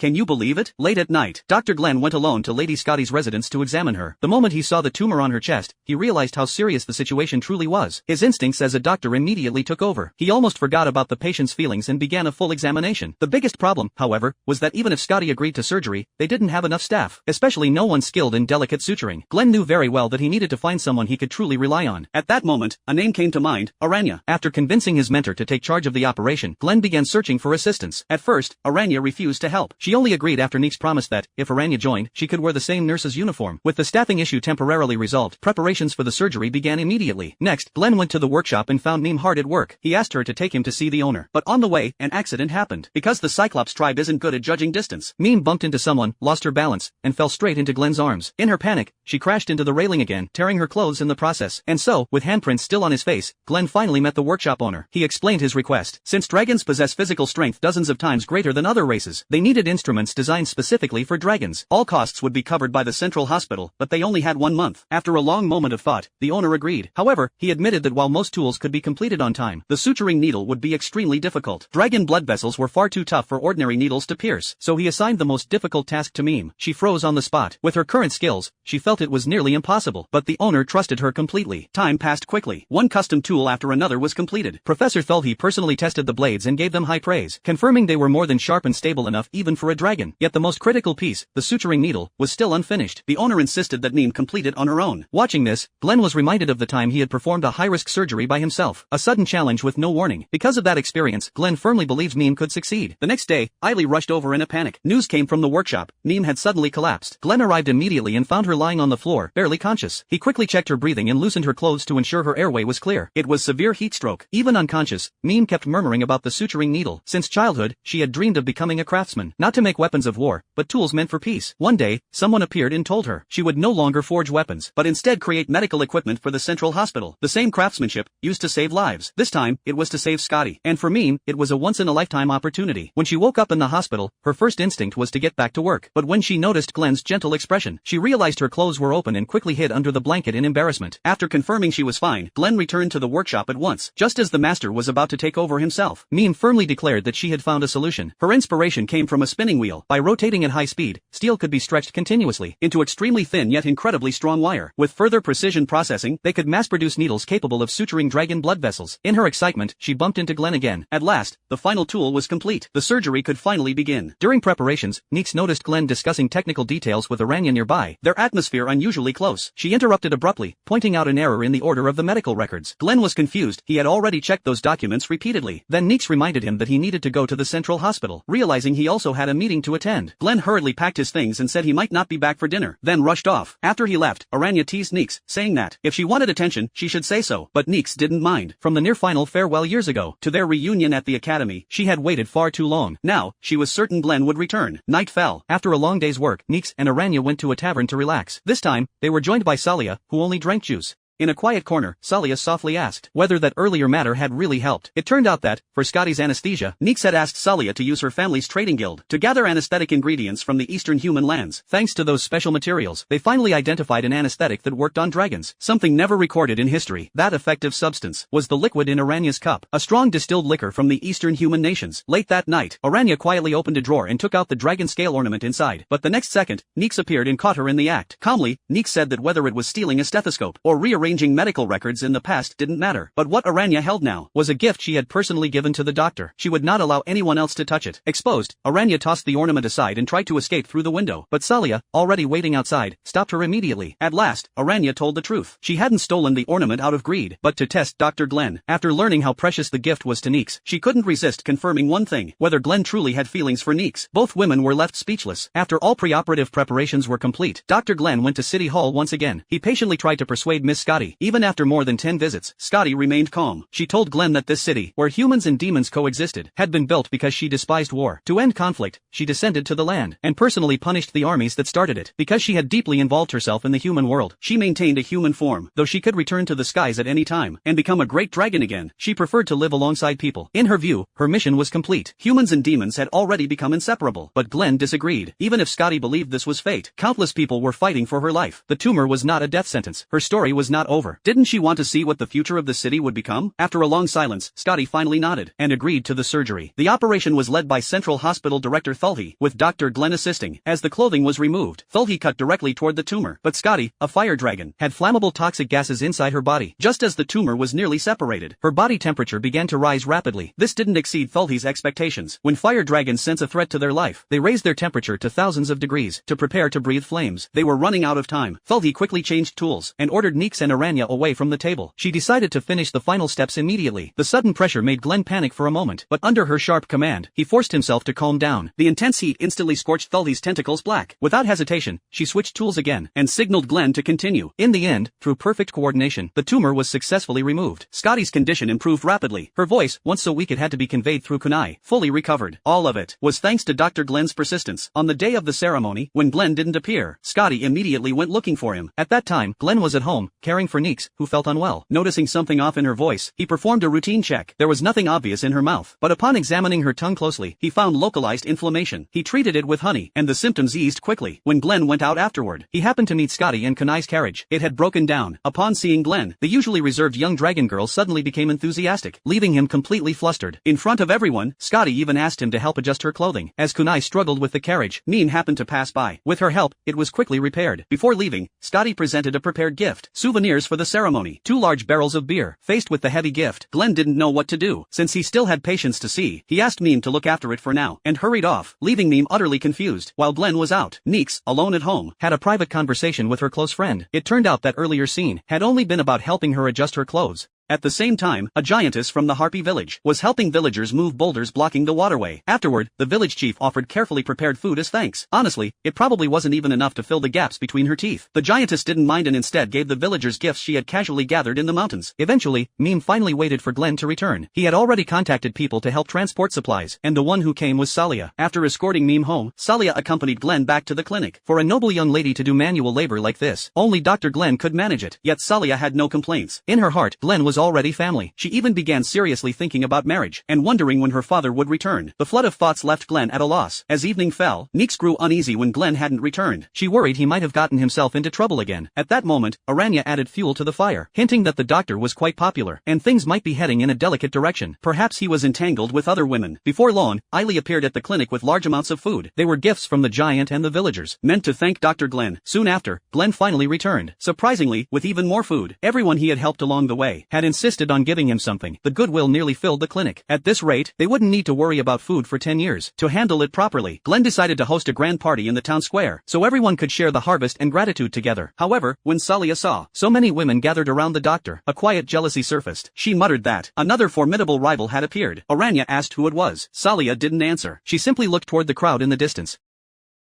Can you believe it? Late at night, Dr. Glenn went alone to Lady Scotty's residence to examine her. The moment he saw the tumor on her chest, he realized how serious the situation truly was. His instincts as a doctor immediately took over. He almost forgot about the patient's feelings and began a full examination. The biggest problem, however, was that even if Scotty agreed to surgery, they didn't have enough staff, especially no one skilled in delicate suturing. Glenn knew very well that he needed to find someone he could truly rely on. At that moment, a name came to mind, Aranya. After convincing his mentor to take charge of the operation, Glenn began searching for assistance. At first, Aranya refused to help. She only agreed after Neeks promised that, if Aranya joined, she could wear the same nurse's uniform. With the staffing issue temporarily resolved, preparations for the surgery began immediately. Next, Glenn went to the workshop and found Neem hard at work. He asked her to take him to see the owner. But on the way, an accident happened. Because the Cyclops tribe isn't good at judging distance, Neem bumped into someone, lost her balance, and fell straight into Glenn's arms. In her panic, she crashed into the railing again, tearing her clothes in the process. And so, with handprints still on his face, Glenn finally met the workshop owner. He explained his request. Since dragons possess physical strength dozens of times greater than other races, they needed instruments designed specifically for dragons. All costs would be covered by the central hospital, but they only had 1 month. After a long moment of thought, the owner agreed. However, he admitted that while most tools could be completed on time, the suturing needle would be extremely difficult. Dragon blood vessels were far too tough for ordinary needles to pierce, so he assigned the most difficult task to Meme. She froze on the spot. With her current skills, she felt it was nearly impossible, but the owner trusted her completely. Time passed quickly. One custom tool after another was completed. Professor Thulhi personally tested the blades and gave them high praise, confirming they were more than sharp and stable enough even for a dragon. Yet the most critical piece, the suturing needle, was still unfinished. The owner insisted that Neem complete it on her own. Watching this, Glenn was reminded of the time he had performed a high-risk surgery by himself. A sudden challenge with no warning. Because of that experience, Glenn firmly believed Neem could succeed. The next day, Eiley rushed over in a panic. News came from the workshop. Neem had suddenly collapsed. Glenn arrived immediately and found her lying on the floor, barely conscious. He quickly checked her breathing and loosened her clothes to ensure her airway was clear. It was severe heat stroke. Even unconscious, Neem kept murmuring about the suturing needle. Since childhood, she had dreamed of becoming a craftsman, not to make weapons of war, but tools meant for peace. One day, someone appeared and told her she would no longer forge weapons, but instead create medical equipment for the central hospital. The same craftsmanship, used to save lives. This time, it was to save Scotty. And for Meme, it was a once-in-a-lifetime opportunity. When she woke up in the hospital, her first instinct was to get back to work. But when she noticed Glenn's gentle expression, she realized her clothes were open and quickly hid under the blanket in embarrassment. After confirming she was fine, Glenn returned to the workshop at once, just as the master was about to take over himself. Meme firmly declared that she had found a solution. Her inspiration came from a spinning wheel. By rotating at high speed, steel could be stretched continuously into extremely thin yet incredibly strong wire. With further precision processing, they could mass-produce needles capable of suturing dragon blood vessels. In her excitement, she bumped into Glenn again. At last, the final tool was complete. The surgery could finally begin. During preparations, Neeks noticed Glenn discussing technical details with Aranya nearby, their atmosphere unusually close. She interrupted abruptly, pointing out an error in the order of the medical records. Glenn was confused. He had already checked those documents repeatedly. Then Neeks reminded him that he needed to go to the central hospital. Realizing he also had a meeting to attend, Glenn hurriedly packed his things and said he might not be back for dinner, then rushed off. After he left, Aranya teased Neeks, saying that, if she wanted attention, she should say so. But Neeks didn't mind. From the near-final farewell years ago, to their reunion at the academy, she had waited far too long. Now, she was certain Glenn would return. Night fell. After a long day's work, Neeks and Aranya went to a tavern to relax. This time, they were joined by Salia, who only drank juice. In a quiet corner, Salia softly asked whether that earlier matter had really helped. It turned out that, for Scotty's anesthesia, Neeks had asked Salia to use her family's trading guild to gather anesthetic ingredients from the eastern human lands. Thanks to those special materials, they finally identified an anesthetic that worked on dragons. Something never recorded in history. That effective substance was the liquid in Aranya's cup, a strong distilled liquor from the eastern human nations. Late that night, Aranya quietly opened a drawer and took out the dragon scale ornament inside. But the next second, Neeks appeared and caught her in the act. Calmly, Neeks said that whether it was stealing a stethoscope or rearranging medical records in the past didn't matter. But what Aranya held now was a gift she had personally given to the doctor. She would not allow anyone else to touch it. Exposed, Aranya tossed the ornament aside and tried to escape through the window. But Salia, already waiting outside, stopped her immediately. At last, Aranya told the truth. She hadn't stolen the ornament out of greed, but to test Dr. Glenn. After learning how precious the gift was to Neeks, she couldn't resist confirming one thing, whether Glenn truly had feelings for Neeks. Both women were left speechless. After all preoperative preparations were complete, Dr. Glenn went to City Hall once again. He patiently tried to persuade Miss Scotty. Even after more than 10 visits, Scotty remained calm. She told Glenn that this city, where humans and demons coexisted, had been built because she despised war. To end conflict, she descended to the land, and personally punished the armies that started it. Because she had deeply involved herself in the human world, she maintained a human form. Though she could return to the skies at any time, and become a great dragon again, she preferred to live alongside people. In her view, her mission was complete. Humans and demons had already become inseparable. But Glenn disagreed. Even if Scotty believed this was fate, countless people were fighting for her life. The tumor was not a death sentence. Her story was not over. Didn't she want to see what the future of the city would become? After a long silence, Scotty finally nodded and agreed to the surgery. The operation was led by Central Hospital Director Thulhi, with Dr. Glenn assisting. As the clothing was removed, Thulhi cut directly toward the tumor. But Scotty, a fire dragon, had flammable toxic gases inside her body. Just as the tumor was nearly separated, her body temperature began to rise rapidly. This didn't exceed Thulhi's expectations. When fire dragons sense a threat to their life, they raise their temperature to thousands of degrees to prepare to breathe flames. They were running out of time. Thulhi quickly changed tools and ordered Neeks and Aranya away from the table. She decided to finish the final steps immediately. The sudden pressure made Glenn panic for a moment, but under her sharp command, he forced himself to calm down. The intense heat instantly scorched Thulhi's tentacles black. Without hesitation, she switched tools again and signaled Glenn to continue. In the end, through perfect coordination, the tumor was successfully removed. Scotty's condition improved rapidly. Her voice, once so weak it had to be conveyed through kunai, fully recovered. All of it was thanks to Dr. Glenn's persistence. On the day of the ceremony, when Glenn didn't appear, Scotty immediately went looking for him. At that time, Glenn was at home, caring for Neeks, who felt unwell. Noticing something off in her voice, he performed a routine check. There was nothing obvious in her mouth, but upon examining her tongue closely, he found localized inflammation. He treated it with honey, and the symptoms eased quickly. When Glenn went out afterward, he happened to meet Scotty in Kunai's carriage. It had broken down. Upon seeing Glenn, the usually reserved young dragon girl suddenly became enthusiastic, leaving him completely flustered. In front of everyone, Scotty even asked him to help adjust her clothing. As Kunai struggled with the carriage, Meme happened to pass by. With her help, it was quickly repaired. Before leaving, Scotty presented a prepared gift. Souvenirs for the ceremony. 2 large barrels of beer. Faced with the heavy gift, Glenn didn't know what to do. Since he still had patience to see, he asked Meme to look after it for now, and hurried off, leaving Meme utterly confused. While Glenn was out, Neeks, alone at home, had a private conversation with her close friend. It turned out that earlier scene had only been about helping her adjust her clothes. At the same time, a giantess from the Harpy village was helping villagers move boulders blocking the waterway. Afterward, the village chief offered carefully prepared food as thanks. Honestly, it probably wasn't even enough to fill the gaps between her teeth. The giantess didn't mind and instead gave the villagers gifts she had casually gathered in the mountains. Eventually, Meme finally waited for Glenn to return. He had already contacted people to help transport supplies, and the one who came was Salia. After escorting Meme home, Salia accompanied Glenn back to the clinic. For a noble young lady to do manual labor like this, only Dr. Glenn could manage it. Yet Salia had no complaints. In her heart, Glenn was already family. She even began seriously thinking about marriage, and wondering when her father would return. The flood of thoughts left Glenn at a loss. As evening fell, Neeks grew uneasy when Glenn hadn't returned. She worried he might have gotten himself into trouble again. At that moment, Aranya added fuel to the fire, hinting that the doctor was quite popular, and things might be heading in a delicate direction. Perhaps he was entangled with other women. Before long, Eiley appeared at the clinic with large amounts of food. They were gifts from the giant and the villagers, meant to thank Dr. Glenn. Soon after, Glenn finally returned, surprisingly, with even more food. Everyone he had helped along the way had insisted on giving him something. The goodwill nearly filled the clinic. At this rate, they wouldn't need to worry about food for 10 years. To handle it properly, Glenn decided to host a grand party in the town square, so everyone could share the harvest and gratitude together. However, when Salia saw so many women gathered around the doctor, a quiet jealousy surfaced. She muttered that another formidable rival had appeared. Aranya asked who it was. Salia didn't answer. She simply looked toward the crowd in the distance,